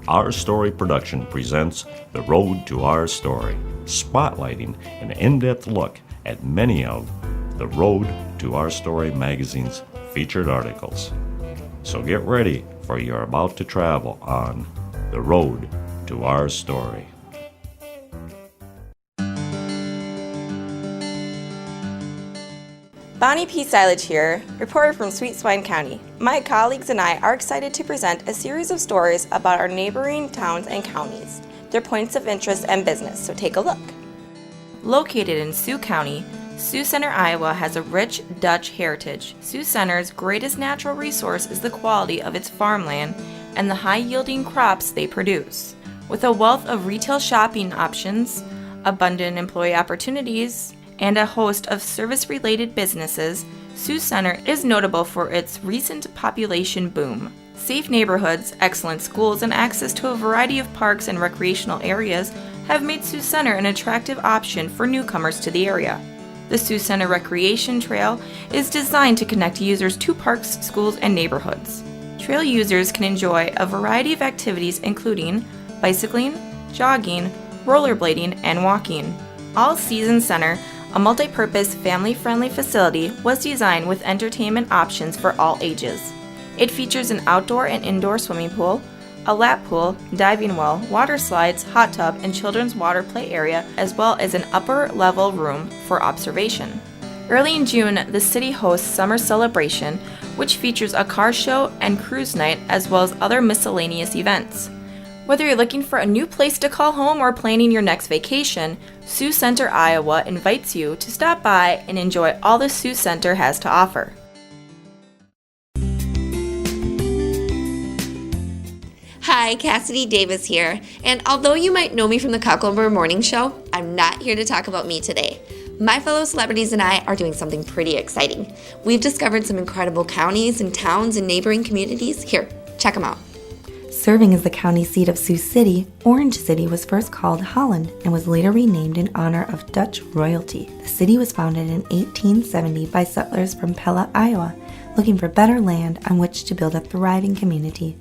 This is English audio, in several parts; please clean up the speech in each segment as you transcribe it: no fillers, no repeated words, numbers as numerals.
Our Story Production presents The Road to Our Story, spotlighting an in-depth look at many of The Road to Our Story magazine's featured articles. So get ready, for you're about to travel on The Road to Our Story. Bonnie P. Silage here, reporter from Sweet Swine County. My colleagues and I are excited to present a series of stories about our neighboring towns and counties, their points of interest and business, so take a look. Located in Sioux County, Sioux Center, Iowa has a rich Dutch heritage. Sioux Center's greatest natural resource is the quality of its farmland and the high-yielding crops they produce. With a wealth of retail shopping options, abundant employee opportunities, and a host of service-related businesses, Sioux Center is notable for its recent population boom. Safe neighborhoods, excellent schools, and access to a variety of parks and recreational areas have made Sioux Center an attractive option for newcomers to the area. The Sioux Center Recreation Trail is designed to connect users to parks, schools, and neighborhoods. Trail users can enjoy a variety of activities including bicycling, jogging, rollerblading, and walking. All Season Center, a multi-purpose, family-friendly facility, was designed with entertainment options for all ages. It features an outdoor and indoor swimming pool, a lap pool, diving well, water slides, hot tub, and children's water play area, as well as an upper-level room for observation. Early in June, the city hosts Summer Celebration, which features a car show and cruise night, as well as other miscellaneous events. Whether you're looking for a new place to call home or planning your next vacation, Sioux Center, Iowa invites you to stop by and enjoy all the Sioux Center has to offer. Hi, Cassidy Davis here, and although you might know me from the Cocklebur Morning Show, I'm not here to talk about me today. My fellow celebrities and I are doing something pretty exciting. We've discovered some incredible counties and towns and neighboring communities. Here, check them out. Serving as the county seat of Sioux City, Orange City was first called Holland and was later renamed in honor of Dutch royalty. The city was founded in 1870 by settlers from Pella, Iowa, looking for better land on which to build a thriving community.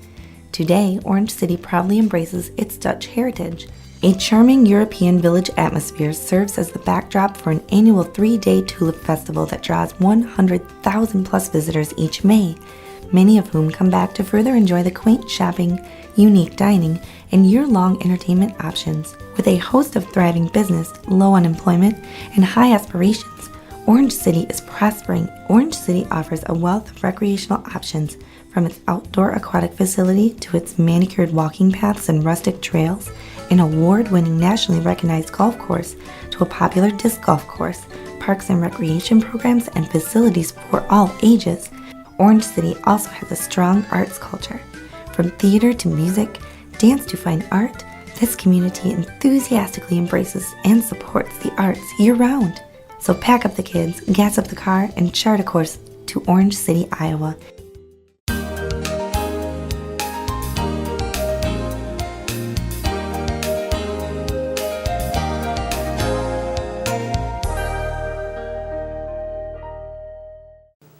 Today, Orange City proudly embraces its Dutch heritage. A charming European village atmosphere serves as the backdrop for an annual 3-day tulip festival that draws 100,000 plus visitors each May, many of whom come back to further enjoy the quaint shopping, unique dining, and year-long entertainment options. With a host of thriving business, low unemployment, and high aspirations, Orange City is prospering. Orange City offers a wealth of recreational options, from its outdoor aquatic facility to its manicured walking paths and rustic trails, an award-winning nationally recognized golf course to a popular disc golf course, parks and recreation programs, and facilities for all ages. Orange City also has a strong arts culture. From theater to music, dance to fine art, this community enthusiastically embraces and supports the arts year-round. So pack up the kids, gas up the car, and chart a course to Orange City, Iowa.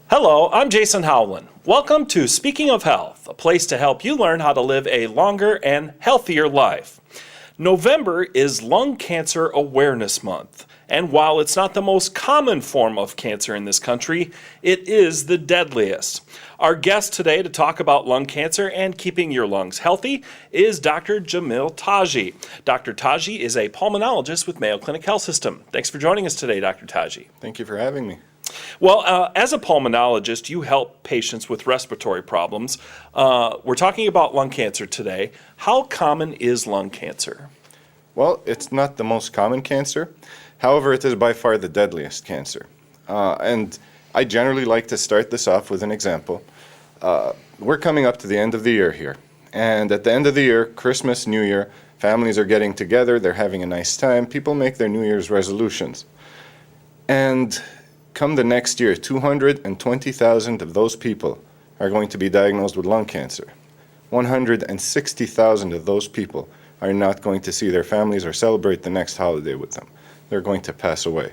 Hello, I'm Jason Howland. Welcome to Speaking of Health, a place to help you learn how to live a longer and healthier life. November is Lung Cancer Awareness Month, and while it's not the most common form of cancer in this country, it is the deadliest. Our guest today to talk about lung cancer and keeping your lungs healthy is Dr. Jamil Taji. Dr. Taji is a pulmonologist with Mayo Clinic Health System. Thanks for joining us today, Dr. Taji. Thank you for having me. Well, as a pulmonologist, you help patients with respiratory problems. We're talking about lung cancer today. How common is lung cancer? Well, it's not the most common cancer. However, it is by far the deadliest cancer. And I generally like to start this off with an example. We're coming up to the end of the year here. And at the end of the year, Christmas, New Year, families are getting together, they're having a nice time, people make their New Year's resolutions. And come the next year, 220,000 of those people are going to be diagnosed with lung cancer. 160,000 of those people are not going to see their families or celebrate the next holiday with them. They're going to pass away.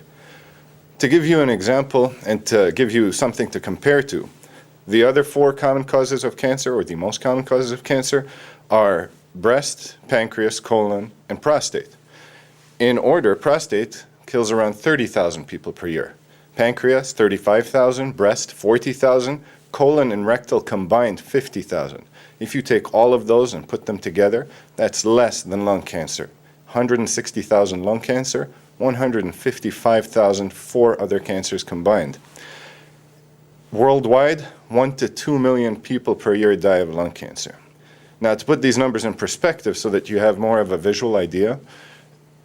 To give you an example and to give you something to compare to, the other 4 common causes of cancer, or the most common causes of cancer, are breast, pancreas, colon, and prostate. In order, prostate kills around 30,000 people per year. Pancreas, 35,000, breast, 40,000, colon and rectal combined, 50,000. If you take all of those and put them together, that's less than lung cancer. 160,000 lung cancer, 155,000 for other cancers combined. Worldwide, 1 to 2 million people per year die of lung cancer. Now, to put these numbers in perspective so that you have more of a visual idea,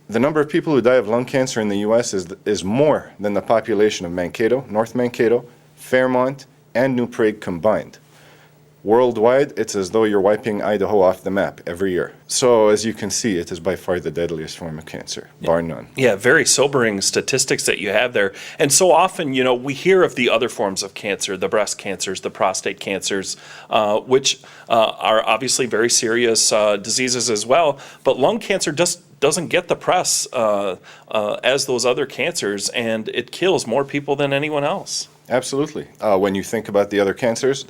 the number of people who die of lung cancer in the U.S. is more than the population of Mankato, North Mankato, Fairmont, and New Prague combined. Worldwide, it's as though you're wiping Idaho off the map every year. So, as you can see, it is by far the deadliest form of cancer, bar none. Yeah, very sobering statistics that you have there. And so often, we hear of the other forms of cancer, the breast cancers, the prostate cancers, which are obviously very serious diseases as well. But lung cancer doesn't get the press as those other cancers, and it kills more people than anyone else. Absolutely. When you think about the other cancers,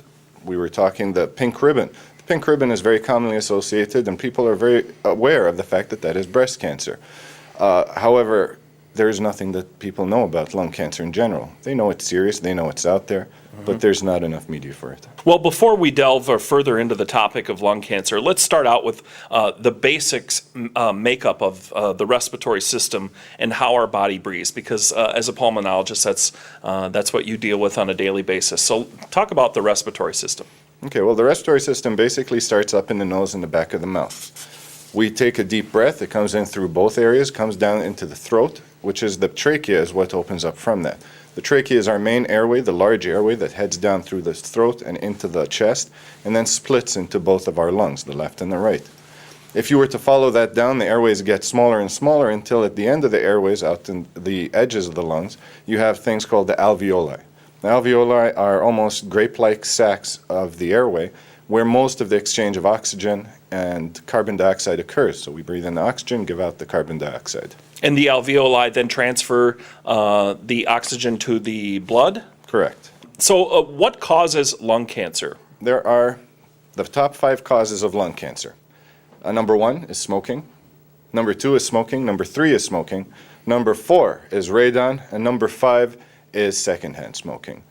we were talking the pink ribbon. The pink ribbon is very commonly associated, and people are very aware of the fact that that is breast cancer. However, there is nothing that people know about lung cancer in general. They know it's serious, they know it's out there, but there's not enough media for it. Well, before we delve further into the topic of lung cancer, let's start out with the basics makeup of the respiratory system and how our body breathes, because as a pulmonologist, that's what you deal with on a daily basis. So talk about the respiratory system. Okay, well, the respiratory system basically starts up in the nose and the back of the mouth. We take a deep breath, it comes in through both areas, comes down into the throat, which is the trachea is what opens up from that. The trachea is our main airway, the large airway that heads down through the throat and into the chest, and then splits into both of our lungs, the left and the right. If you were to follow that down, the airways get smaller and smaller until at the end of the airways, out in the edges of the lungs, you have things called the alveoli. The alveoli are almost grape-like sacs of the airway where most of the exchange of oxygen and carbon dioxide occurs. So we breathe in the oxygen, give out the carbon dioxide. And the alveoli then transfer the oxygen to the blood? Correct. So what causes lung cancer? There are the top 5 causes of lung cancer. Number 1 is smoking. Number 2 is smoking. Number 3 is smoking. Number 4 is radon. And number 5 is secondhand smoking.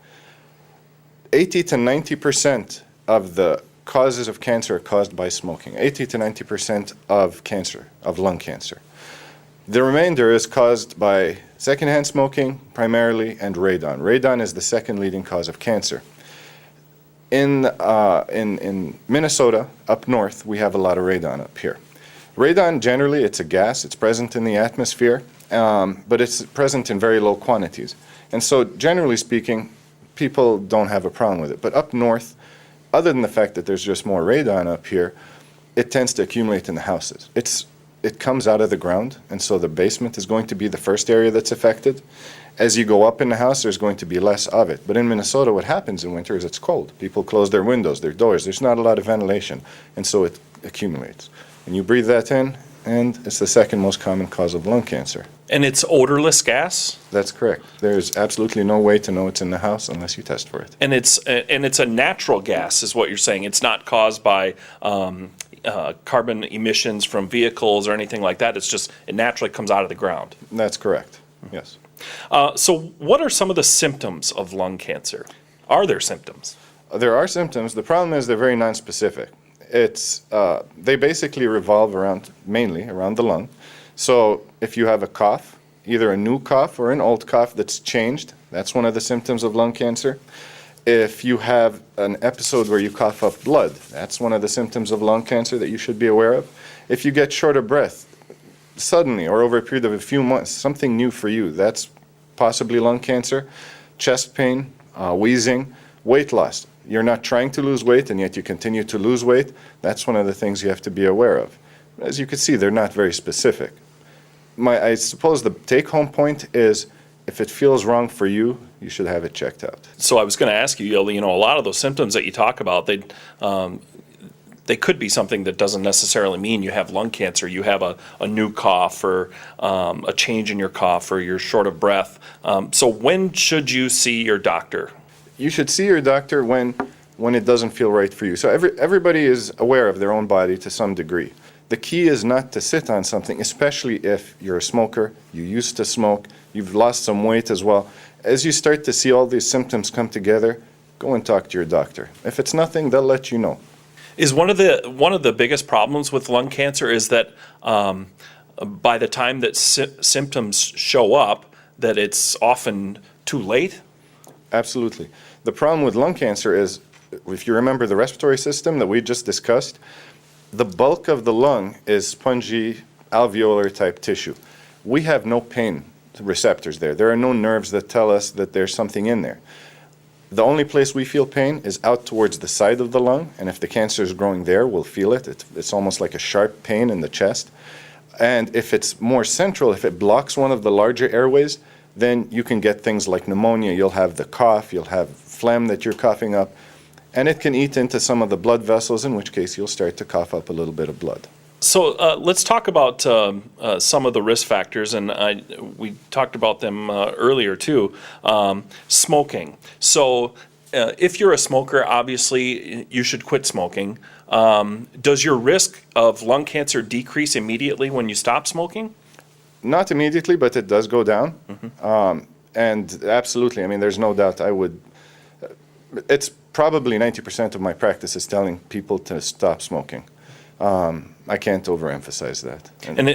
80 to 90% of the causes of cancer are caused by smoking. 80 to 90% of cancer, of lung cancer. The remainder is caused by secondhand smoking primarily and radon. Radon is the second leading cause of cancer. In Minnesota, up north, we have a lot of radon up here. Radon, generally, it's a gas. It's present in the atmosphere, but it's present in very low quantities. And so, generally speaking, people don't have a problem with it. But up north, other than the fact that there's just more radon up here, it tends to accumulate in the houses. It comes out of the ground, and so the basement is going to be the first area that's affected. As you go up in the house, there's going to be less of it. But in Minnesota, what happens in winter is it's cold. People close their windows, their doors. There's not a lot of ventilation, and so it accumulates. And you breathe that in, and it's the second most common cause of lung cancer. And it's odorless gas? That's correct. There's absolutely no way to know it's in the house unless you test for it. And it's a natural gas, is what you're saying. It's not caused by carbon emissions from vehicles or anything like that. It's just, it naturally comes out of the ground. That's correct, yes. So what are some of the symptoms of lung cancer? Are there symptoms? There are symptoms. The problem is they're very nonspecific. They basically revolve mainly around the lung. So if you have a cough, either a new cough or an old cough that's changed, that's one of the symptoms of lung cancer. If you have an episode where you cough up blood, that's one of the symptoms of lung cancer that you should be aware of. If you get short of breath suddenly or over a period of a few months, something new for you, that's possibly lung cancer. Chest pain, wheezing, weight loss. You're not trying to lose weight and yet you continue to lose weight. That's one of the things you have to be aware of. As you can see, they're not very specific. I suppose the take-home point is if it feels wrong for you, you should have it checked out. So I was going to ask you, a lot of those symptoms that you talk about, they could be something that doesn't necessarily mean you have lung cancer. You have a new cough or a change in your cough or you're short of breath. So when should you see your doctor? You should see your doctor when when it doesn't feel right for you. So everybody is aware of their own body to some degree. The key is not to sit on something, especially if you're a smoker, you used to smoke, you've lost some weight as well. As you start to see all these symptoms come together, go and talk to your doctor. If it's nothing, they'll let you know. Is one of the biggest problems with lung cancer is that by the time that symptoms show up, that it's often too late? Absolutely. The problem with lung cancer is, if you remember the respiratory system that we just discussed, the bulk of the lung is spongy, alveolar type tissue. We have no pain receptors there. There are no nerves that tell us that there's something in there. The only place we feel pain is out towards the side of the lung, and if the cancer is growing there, we'll feel it. It's almost like a sharp pain in the chest. And if it's more central, if it blocks one of the larger airways, then you can get things like pneumonia. You'll have the cough, you'll have phlegm that you're coughing up, and it can eat into some of the blood vessels, in which case you'll start to cough up a little bit of blood. So let's talk about some of the risk factors, and we talked about them earlier too. Smoking. So if you're a smoker, obviously you should quit smoking. Does your risk of lung cancer decrease immediately when you stop smoking? Not immediately, but it does go down. Mm-hmm. And absolutely, I mean, there's no doubt it's probably 90% of my practice is telling people to stop smoking. I can't overemphasize that. And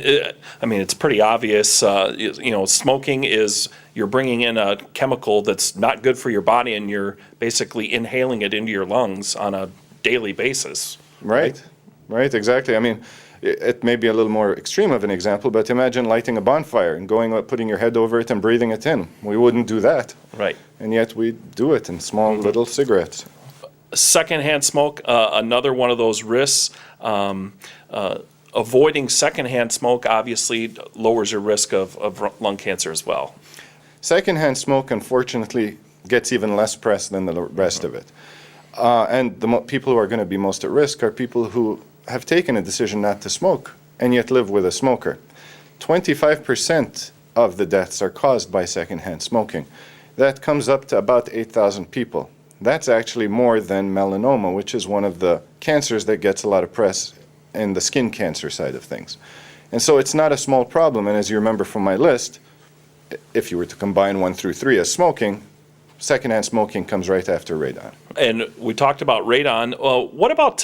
I mean, it's pretty obvious. Smoking is you're bringing in a chemical that's not good for your body, and you're basically inhaling it into your lungs on a daily basis. Right, exactly. I mean, it may be a little more extreme of an example, but imagine lighting a bonfire and putting your head over it and breathing it in. We wouldn't do that. Right. And yet we do it in small little cigarettes. Secondhand smoke, another one of those risks. Avoiding secondhand smoke obviously lowers your risk of lung cancer as well. Secondhand smoke, unfortunately, gets even less press than the rest of it. And the people who are going to be most at risk are people who have taken a decision not to smoke and yet live with a smoker. 25% of the deaths are caused by secondhand smoking. That comes up to about 8,000 people. That's actually more than melanoma, which is one of the cancers that gets a lot of press in the skin cancer side of things. And so it's not a small problem. And as you remember from my list, if you were to combine 1 through 3 as smoking, secondhand smoking comes right after radon. And we talked about radon. What about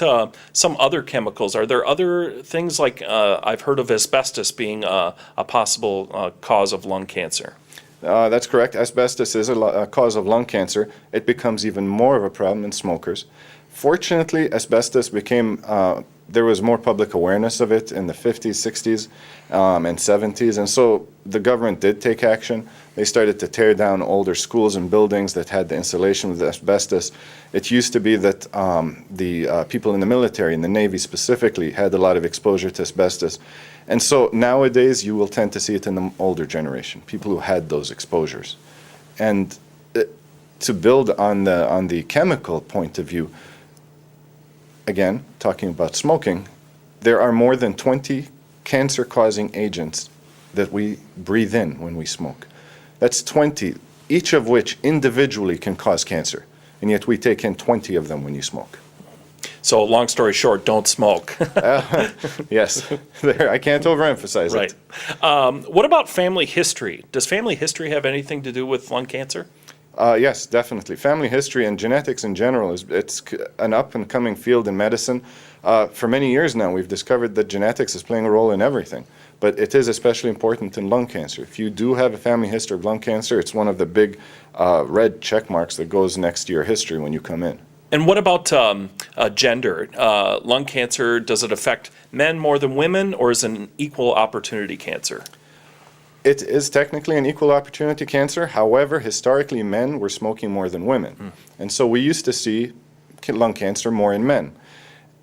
some other chemicals? Are there other things like I've heard of asbestos being a possible cause of lung cancer? That's correct. Asbestos is a cause of lung cancer. It becomes even more of a problem in smokers. Fortunately, asbestos there was more public awareness of it in the 50s, 60s, and 70s, and so the government did take action. They started to tear down older schools and buildings that had the insulation with asbestos. It used to be that the people in the military, in the Navy specifically, had a lot of exposure to asbestos. And so nowadays you will tend to see it in the older generation, people who had those exposures. And to build on the chemical point of view, again, talking about smoking, there are more than 20 cancer-causing agents that we breathe in when we smoke. That's 20, each of which individually can cause cancer, and yet we take in 20 of them when you smoke. So long story short, don't smoke. Yes, I can't overemphasize right. it. What about family history? Does family history have anything to do with lung cancer? Yes, definitely. Family history and genetics in general, it's an up-and-coming field in medicine. For many years now, we've discovered that genetics is playing a role in everything, but it is especially important in lung cancer. If you do have a family history of lung cancer, it's one of the big red check marks that goes next to your history when you come in. And what about gender? Lung cancer, does it affect men more than women, or is it an equal opportunity cancer? It is technically an equal opportunity cancer. However, historically, men were smoking more than women. And so we used to see lung cancer more in men.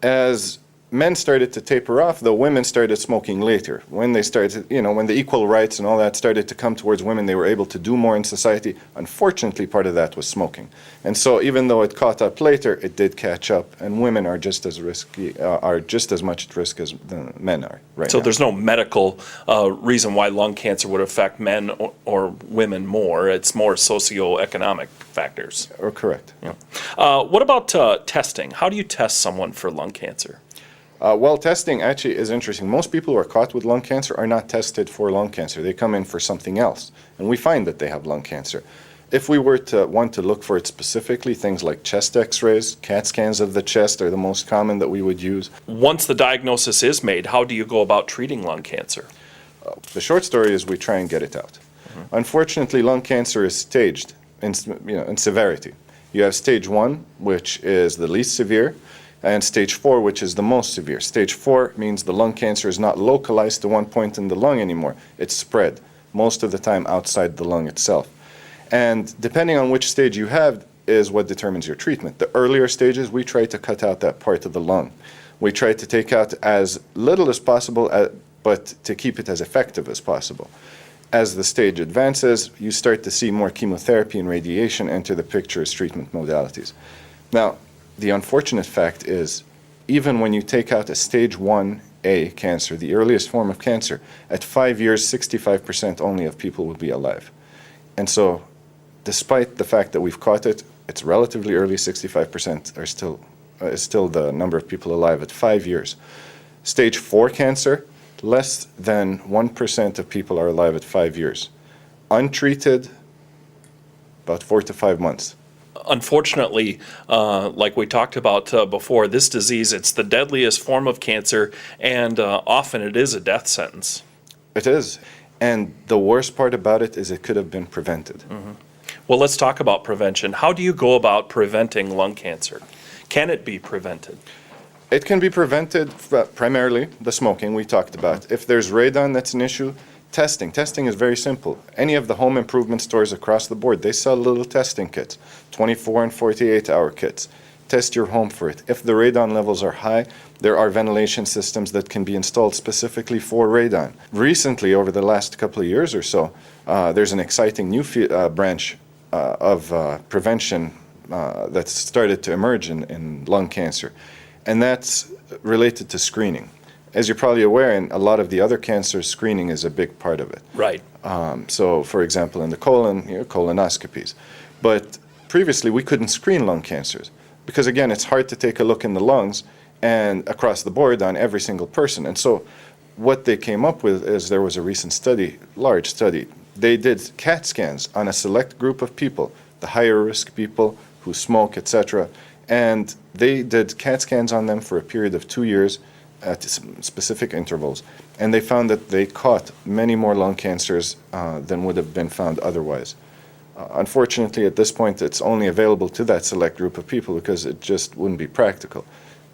As men started to taper off, though women started smoking later. When they started, when the equal rights and all that started to come towards women, they were able to do more in society. Unfortunately, part of that was smoking. And so even though it caught up later, it did catch up, and women are just as risky, are just as much at risk as the men are right So now. there's no medical reason why lung cancer would affect men or women more. It's more socioeconomic factors. Or correct. Yeah. What about testing? How do you test someone for lung cancer? Well, testing actually is interesting. Most people who are caught with lung cancer are not tested for lung cancer. They come in for something else, and we find that they have lung cancer. If we were to want to look for it specifically, things like chest x-rays, CAT scans of the chest are the most common that we would use. Once the diagnosis is made, how do you go about treating lung cancer? The short story is we try and get it out. Unfortunately, lung cancer is staged in severity. You have stage 1, which is the least severe, and stage 4, which is the most severe. Stage 4 means the lung cancer is not localized to one point in the lung anymore. It's spread, most of the time outside the lung itself. And depending on which stage you have is what determines your treatment. The earlier stages, we try to cut out that part of the lung. We try to take out as little as possible, but to keep it as effective as possible. As the stage advances, you start to see more chemotherapy and radiation enter the picture as treatment modalities. Now, the unfortunate fact is, even when you take out a stage 1A cancer, the earliest form of cancer, at 5 years, 65% only of people will be alive. And so, despite the fact that we've caught it, it's relatively early, 65% is still the number of people alive at 5 years. Stage 4 cancer, less than 1% of people are alive at 5 years. Untreated, about 4 to 5 months. Unfortunately, like we talked about before, this disease, it's the deadliest form of cancer, and often it is a death sentence. It is. And the worst part about it is it could have been prevented. Mm-hmm. Well, let's talk about prevention. How do you go about preventing lung cancer? Can it be prevented? It can be prevented primarily the smoking we talked about. If there's radon, that's an issue. Testing is very simple. Any of the home improvement stores across the board, they sell little testing kits, 24 and 48-hour kits. Test your home for it. If the radon levels are high, there are ventilation systems that can be installed specifically for radon. Recently, over the last couple of years or so, there's an exciting new branch of prevention that's started to emerge in lung cancer, and that's related to screening. As you're probably aware, in a lot of the other cancers, screening is a big part of it. Right. So, for example, in the colon, colonoscopies. But previously, we couldn't screen lung cancers because, again, it's hard to take a look in the lungs and across the board on every single person. And so what they came up with is there was a recent study, large study. They did CAT scans on a select group of people, the higher risk people who smoke, etc. And they did CAT scans on them for a period of 2 years at specific intervals, and they found that they caught many more lung cancers than would have been found otherwise. Unfortunately, at this point, it's only available to that select group of people because it just wouldn't be practical.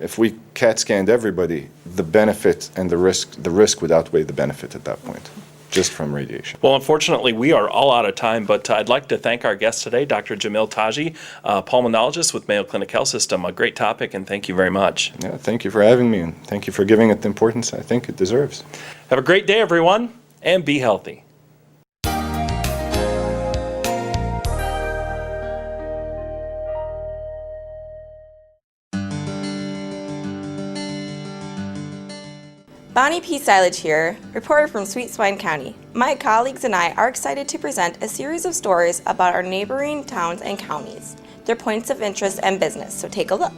If we CAT scanned everybody, the benefit and the risk would outweigh the benefit at that point, just from radiation. Well, unfortunately, we are all out of time, but I'd like to thank our guest today, Dr. Jamil Taji, pulmonologist with Mayo Clinic Health System. A great topic, and thank you very much. Yeah, thank you for having me, and thank you for giving it the importance I think it deserves. Have a great day, everyone, and be healthy. Bonnie P. Silage here, reporter from Sweet Swine County. My colleagues and I are excited to present a series of stories about our neighboring towns and counties, their points of interest and business, so take a look.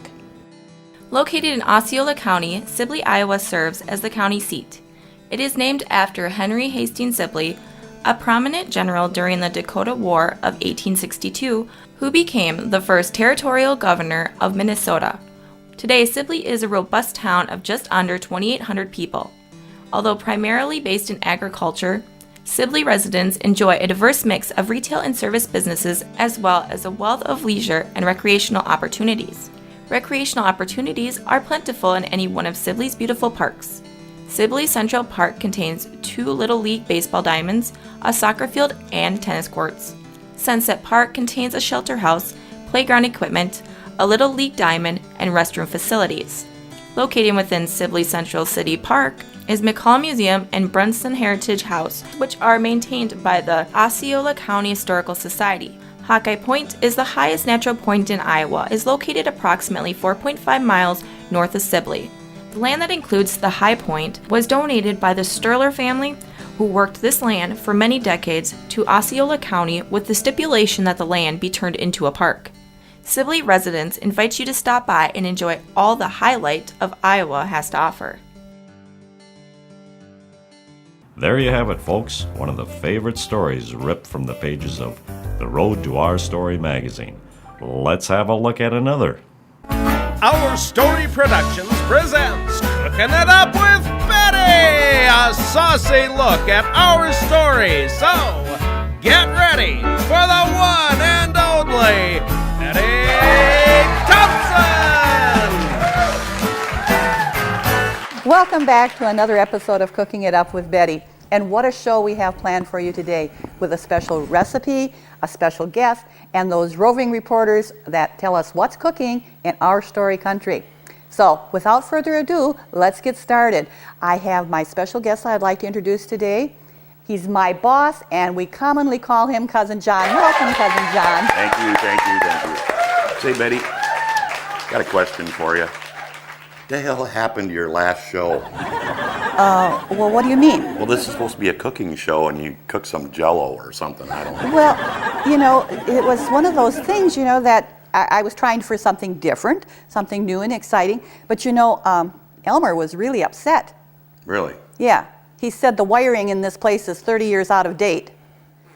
Located in Osceola County, Sibley, Iowa serves as the county seat. It is named after Henry Hastings Sibley, a prominent general during the Dakota War of 1862, who became the first territorial governor of Minnesota. Today, Sibley is a robust town of just under 2,800 people. Although primarily based in agriculture, Sibley residents enjoy a diverse mix of retail and service businesses as well as a wealth of leisure and recreational opportunities. Recreational opportunities are plentiful in any one of Sibley's beautiful parks. Sibley Central Park contains 2 Little League baseball diamonds, a soccer field, and tennis courts. Sunset Park contains a shelter house, playground equipment, a Little League diamond, and restroom facilities. Located within Sibley Central City Park is McCall Museum and Brunston Heritage House, which are maintained by the Osceola County Historical Society. Hawkeye Point is the highest natural point in Iowa, is located approximately 4.5 miles north of Sibley. The land that includes the High Point was donated by the Sterler family, who worked this land for many decades to Osceola County with the stipulation that the land be turned into a park. Sibley residents invite you to stop by and enjoy all the highlight of Iowa has to offer. There you have it, folks. One of the favorite stories ripped from the pages of The Road to Our Story magazine. Let's have a look at another. Our Story Productions presents Cooking It Up with Betty! A saucy look at our story. So, get ready for the one and only Betty Thompson! Welcome back to another episode of Cooking It Up with Betty. And what a show we have planned for you today, with a special recipe, a special guest, and those roving reporters that tell us what's cooking in our story country. So, without further ado, let's get started. I have my special guest I'd like to introduce today. He's my boss, and we commonly call him Cousin John. Welcome, Cousin John. Thank you. Say, Betty, got a question for you. What the hell happened to your last show? Well, what do you mean? Well, this is supposed to be a cooking show, and you cooked some Jell-O or something. I don't know. Well, it was one of those things, that I was trying for something different, something new and exciting. But, Elmer was really upset. Really? Yeah. He said the wiring in this place is 30 years out of date.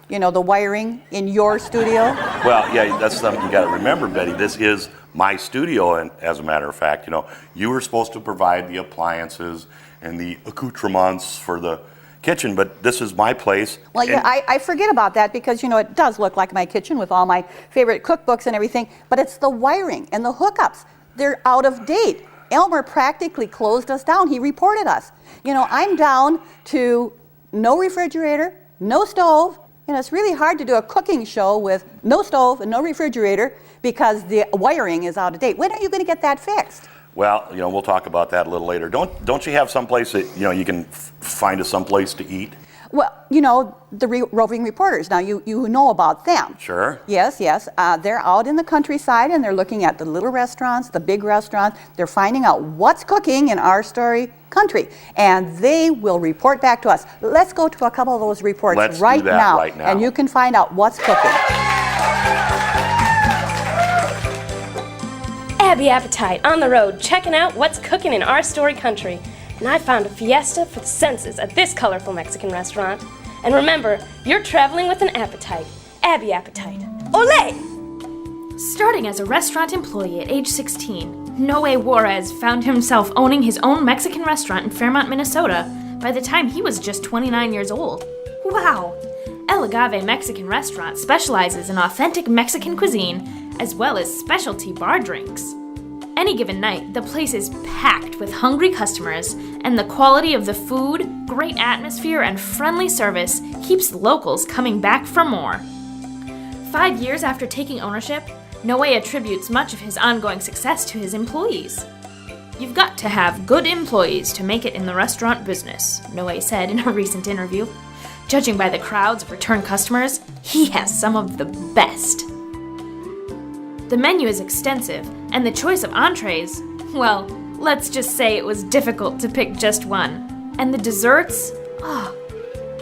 The wiring in your studio. Well, yeah, that's something you got to remember, Betty. This is my studio, and as a matter of fact, you were supposed to provide the appliances and the accoutrements for the kitchen, but this is my place. Well, yeah, I forget about that because, it does look like my kitchen with all my favorite cookbooks and everything, but it's the wiring and the hookups. They're out of date. Elmer practically closed us down. He reported us. I'm down to no refrigerator, no stove. It's really hard to do a cooking show with no stove and no refrigerator because the wiring is out of date. When are you going to get that fixed? Well, we'll talk about that a little later. Don't you have someplace that, you can find us someplace to eat? Well, the roving reporters. Now, you know about them. Sure. Yes. They're out in the countryside, and they're looking at the little restaurants, the big restaurants. They're finding out what's cooking in our story country, and they will report back to us. Let's go to a couple of those reports right now, and you can find out what's cooking. Abby Appetite on the road, checking out what's cooking in our story country. And I found a fiesta for the senses at this colorful Mexican restaurant. And remember, you're traveling with an appetite. Abby Appetite. Olé! Starting as a restaurant employee at age 16, Noe Juarez found himself owning his own Mexican restaurant in Fairmont, Minnesota by the time he was just 29 years old. Wow! El Agave Mexican Restaurant specializes in authentic Mexican cuisine as well as specialty bar drinks. Any given night, the place is packed with hungry customers, and the quality of the food, great atmosphere, and friendly service keeps locals coming back for more. 5 years after taking ownership, Noe attributes much of his ongoing success to his employees. "You've got to have good employees to make it in the restaurant business," Noe said in a recent interview. Judging by the crowds of return customers, he has some of the best. The menu is extensive, and the choice of entrees, well, let's just say it was difficult to pick just one. And the desserts?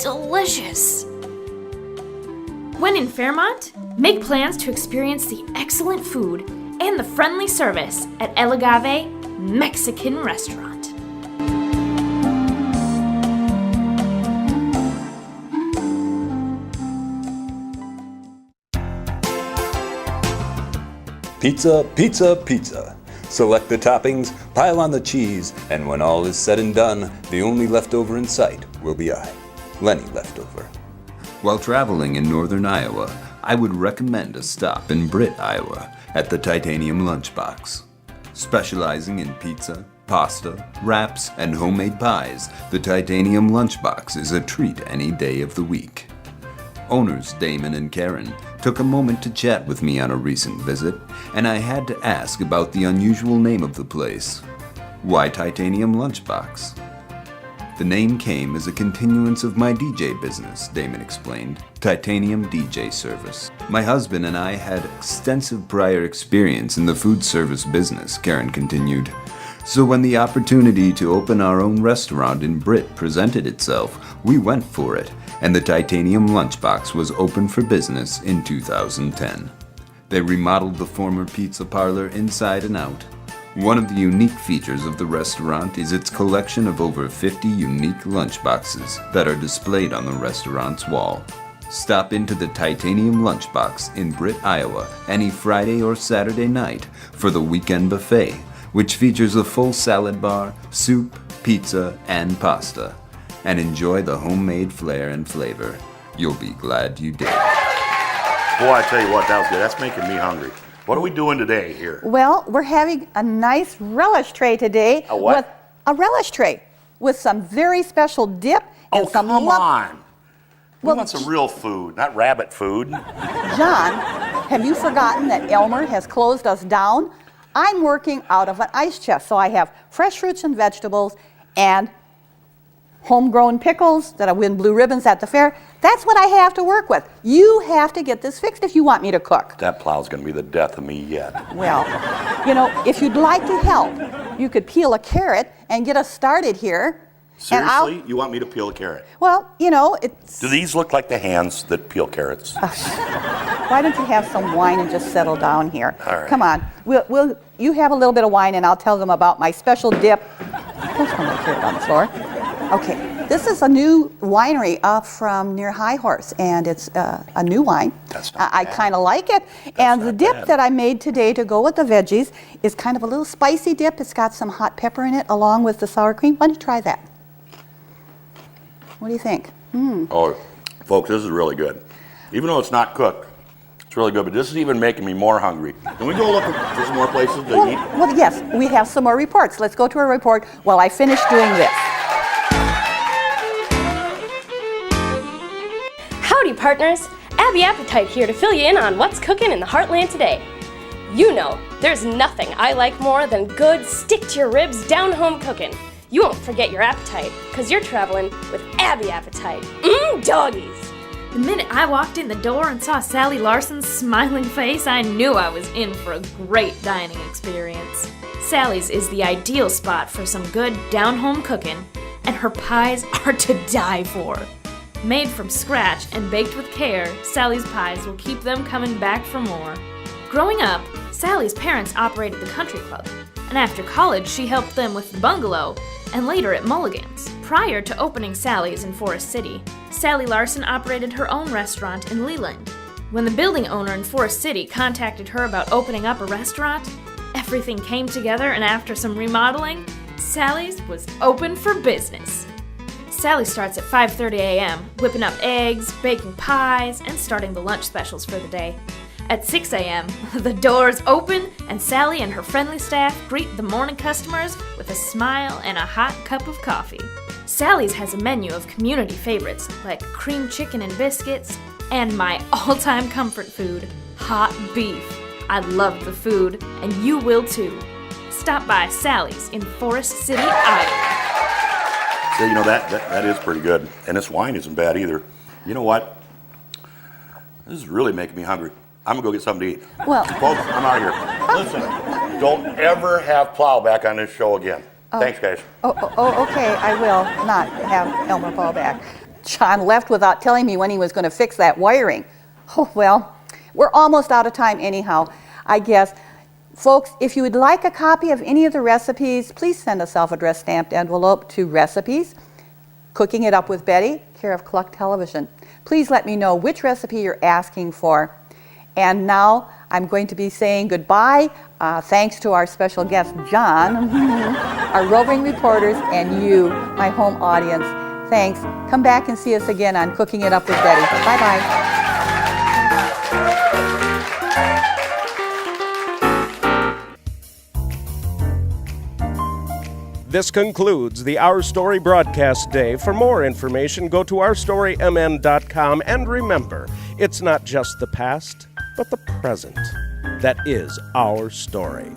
Delicious! When in Fairmont, make plans to experience the excellent food and the friendly service at El Agave Mexican Restaurant. Pizza, pizza, pizza. Select the toppings, pile on the cheese, and when all is said and done, the only leftover in sight will be I, Lenny Leftover. While traveling in northern Iowa, I would recommend a stop in Britt, Iowa, at the Titanium Lunchbox. Specializing in pizza, pasta, wraps, and homemade pies, the Titanium Lunchbox is a treat any day of the week. Owners Damon and Karen took a moment to chat with me on a recent visit, and I had to ask about the unusual name of the place. Why Titanium Lunchbox? The name came as a continuance of my DJ business, Damon explained. Titanium DJ service. My husband and I had extensive prior experience in the food service business, Karen continued. So when the opportunity to open our own restaurant in Britt presented itself, we went for it, and the Titanium Lunchbox was open for business in 2010. They remodeled the former pizza parlor inside and out. One of the unique features of the restaurant is its collection of over 50 unique lunchboxes that are displayed on the restaurant's wall. Stop into the Titanium Lunchbox in Britt, Iowa, any Friday or Saturday night for the weekend buffet, which features a full salad bar, soup, pizza, and pasta. And enjoy the homemade flair and flavor. You'll be glad you did. Boy, I tell you what, that was good. That's making me hungry. What are we doing today here? Well, we're having a nice relish tray today. A what? With a relish tray with some very special dip and some come on. We Well, want some real food, not rabbit food. John, have you forgotten that Elmer has closed us down? I'm working out of an ice chest, so I have fresh fruits and vegetables and homegrown pickles that I win blue ribbons at the fair. That's what I have to work with. You have to get this fixed if you want me to cook. That plow's going to be the death of me yet. Well, you know, if you'd like to help, you could peel a carrot and get us started here. Seriously? You want me to peel a carrot? Well, you know, it's... Do these look like the hands that peel carrots? Why don't you have some wine and just settle down here? All right. Come on. You have a little bit of wine and I'll tell them about my special dip. Don't throw my carrot on the floor. Okay, this is a new winery up from near High Horse, and it's a new wine. That's not I bad. kind of like it. And the dip bad. that I made today to go with the veggies is kind of a little spicy dip. It's got some hot pepper in it along with the sour cream. Why don't you try that? What do you think? Oh, folks, this is really good. Even though it's not cooked, it's really good, but this is even making me more hungry. Can we go look for some more places to eat? Well, yes, we have some more reports. Let's go to a report while I finish doing this. Howdy, partners. Abby Appetite here to fill you in on what's cooking in the heartland today. You know, there's nothing I like more than good, stick-to-your-ribs, down-home cooking. You won't forget your appetite, because you're traveling with Abby Appetite. Doggies! The minute I walked in the door and saw Sally Larson's smiling face, I knew I was in for a great dining experience. Sally's is the ideal spot for some good down-home cooking, and her pies are to die for. Made from scratch and baked with care, Sally's pies will keep them coming back for more. Growing up, Sally's parents operated the country club, and after college she helped them with the bungalow, and later at Mulligan's. Prior to opening Sally's in Forest City, Sally Larson operated her own restaurant in Leland. When the building owner in Forest City contacted her about opening up a restaurant, everything came together, and after some remodeling, Sally's was open for business. Sally starts at 5:30 a.m., whipping up eggs, baking pies, and starting the lunch specials for the day. At 6 a.m., the doors open, and Sally and her friendly staff greet the morning customers with a smile and a hot cup of coffee. Sally's has a menu of community favorites like cream chicken and biscuits, and my all-time comfort food, hot beef. I love the food, and you will too. Stop by Sally's in Forest City, Iowa. So, you know, that is pretty good. And this wine isn't bad either. You know what? This is really making me hungry. I'm going to go get something to eat. Well, folks, I'm out of here. Listen, don't ever have Plow back on this show again. Thanks, guys. Okay, I will not have Elmer Paul back. John left without telling me when he was going to fix that wiring. Oh, well, we're almost out of time anyhow, I guess. Folks, if you would like a copy of any of the recipes, please send a self-addressed stamped envelope to Recipes, Cooking It Up with Betty, care of Cluck Television. Please let me know which recipe you're asking for. And now I'm going to be saying goodbye. Thanks to our special guest, John, our roving reporters, and you, my home audience. Thanks. Come back and see us again on Cooking It Up with Betty. Bye-bye. This concludes the Our Story broadcast day. For more information, go to ourstorymn.com, and remember, it's not just the past, but the present that is our story.